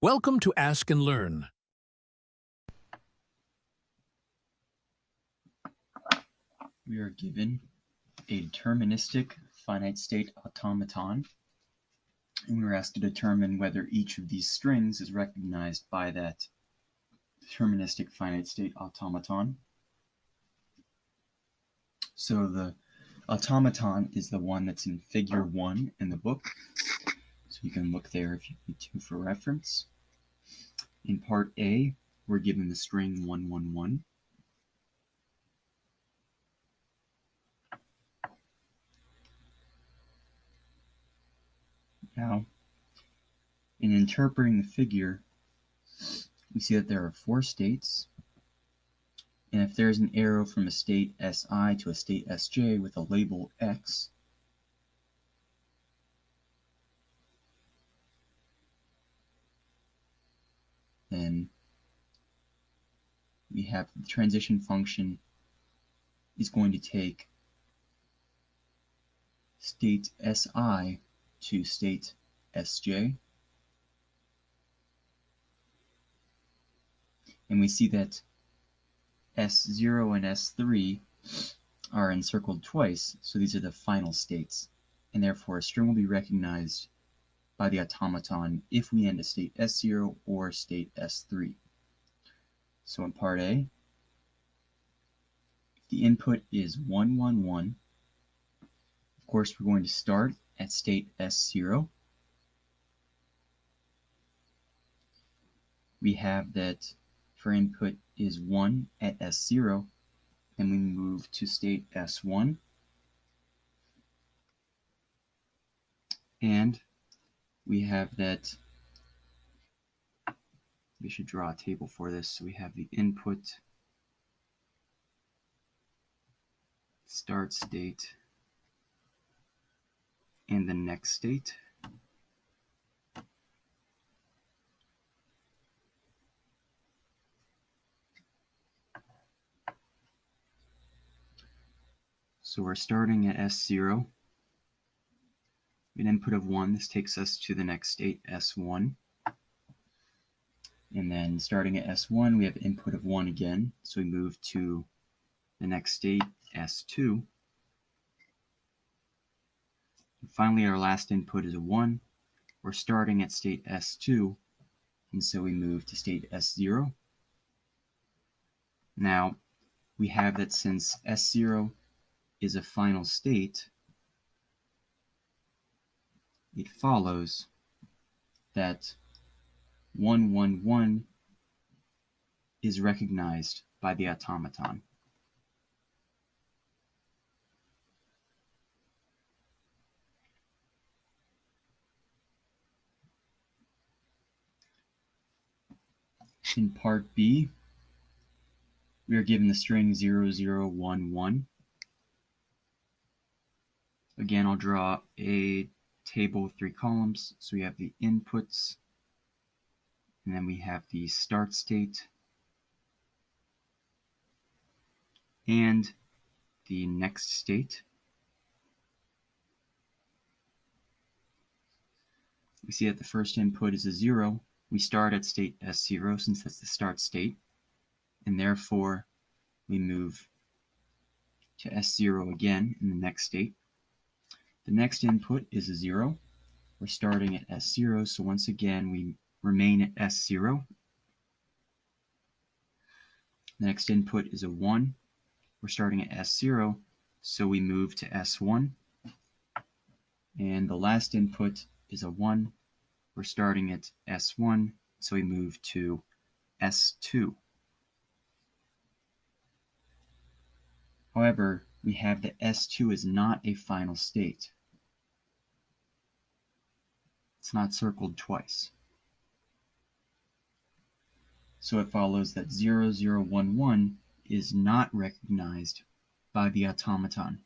Welcome to Ask and Learn. We are given a deterministic finite state automaton, and we were asked to determine whether each of these strings is recognized by that deterministic finite state automaton. So the automaton is the one that's in figure 1 in the book, so you can look there if you need to for reference. In part A, we're given the string 111. Now, in interpreting the figure, we see that there are 4 states, and if there's an arrow from a state Si to a state Sj with a label X, then we have the transition function is going to take state Si to state Sj, and we see that S0 and S3 are encircled twice, so these are the final states, and therefore a string will be recognized by the automaton if we end at state S0 or state S3. So in part A, the input is 111. Of course, we're going to start at state S0. We have that for input is 1 at S0, and we move to state S1. And we have that, we should draw a table for this. So we have the input, start state, and the next state. So we're starting at S0, an input of 1. This takes us to the next state, S1. And then starting at S1, we have input of 1 again, so we move to the next state, S2. And finally, our last input is a 1. We're starting at state S2, and so we move to state S0. Now, we have that since S0 is a final state, it follows that 111 is recognized by the automaton. In part B, we are given the string 0011. Again, I'll draw a table with 3 columns. So we have the inputs, and then we have the start state, and the next state. We see that the first input is a 0. We start at state S0 since that's the start state, and therefore we move to S0 again in the next state. The next input is a 0. We're starting at S0, so once again we remain at S0. The next input is a 1. We're starting at S0, so we move to S1. And the last input is a 1. We're starting at S1, so we move to S2. However, we have that S2 is not a final state. It's not circled twice. So it follows that 0011 is not recognized by the automaton.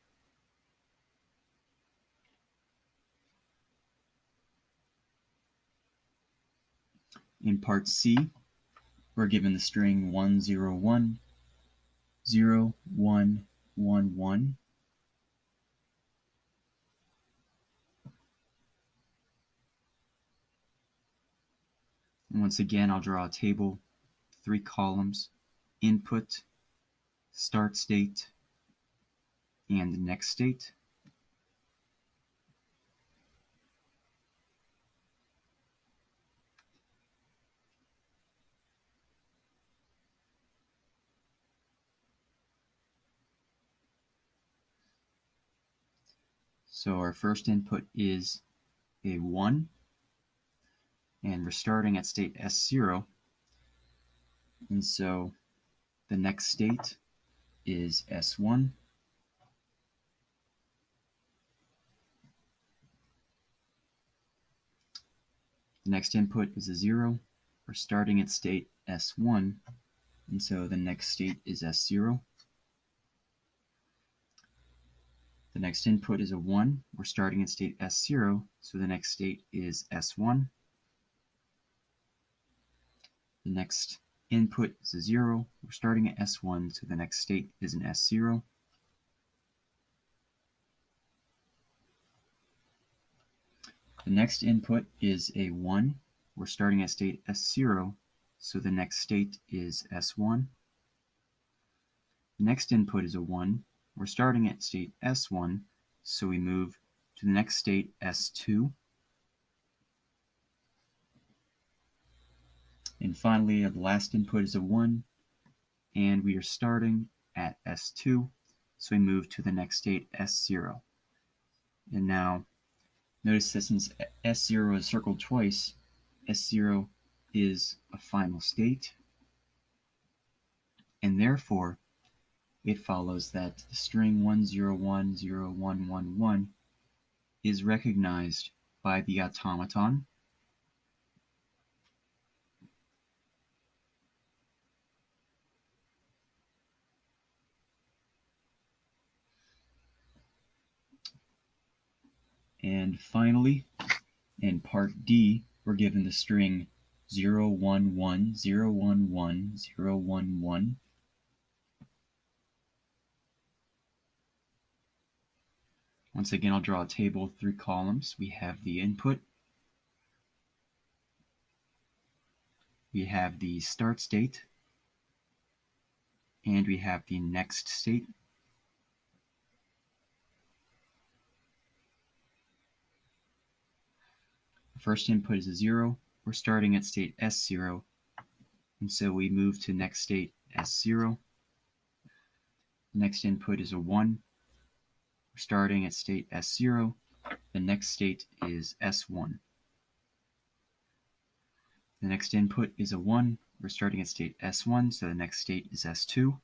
In part C, we're given the string 101, 0111. Once again, I'll draw a table, 3 columns, input, start state, and next state. So our first input is a 1, and we're starting at state S0, and so the next state is S1. The next input is a 0. We're starting at state S1, and so the next state is S0. The next input is a 1. We're starting at state S0, so the next state is S1. The next input is a 0. We're starting at S1, so the next state is an S0. The next input is a 1. We're starting at state S0, so the next state is S1. The next input is a 1. We're starting at state S1, so we move to the next state, S2. And finally, the last input is a 1, and we are starting at S2, so we move to the next state, S0. And now, notice that since S0 is circled twice, S0 is a final state, and therefore, it follows that the string 10101111 is recognized by the automaton, and finally, in part D, we're given the string 011011011. Once again, I'll draw a table of 3 columns. We have the input, we have the start state, and we have the next state. The first input is a 0. We're starting at state S0, and so we move to next state S0. The next input is a 1. We're starting at state S0. The next state is S1. The next input is a 1. We're starting at state S1, so the next state is S2.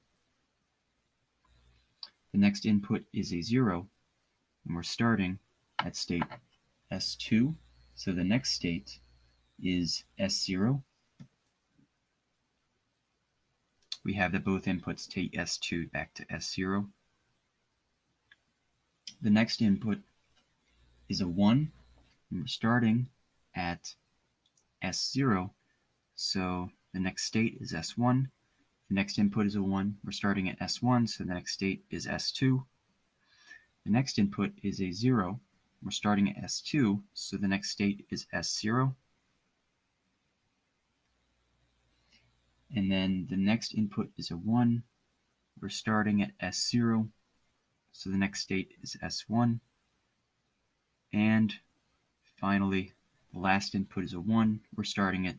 The next input is a 0, and we're starting at state S2, so the next state is S0. We have that both inputs take S2 back to S0. The next input is a 1, and we're starting at S0, so the next state is S1. The next input is a 1. We're starting at S1, so the next state is S2. The next input is a 0. We're starting at S2, so the next state is S0. And then the next input is a 1. We're starting at S0, so the next state is S1. And finally, the last input is a 1. We're starting at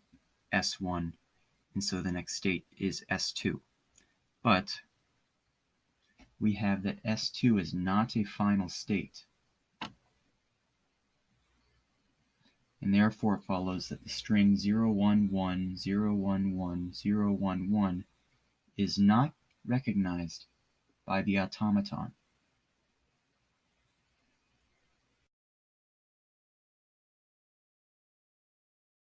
S1, and so the next state is S2. But we have that S2 is not a final state, and therefore it follows that the string 011011011 is not recognized by the automaton.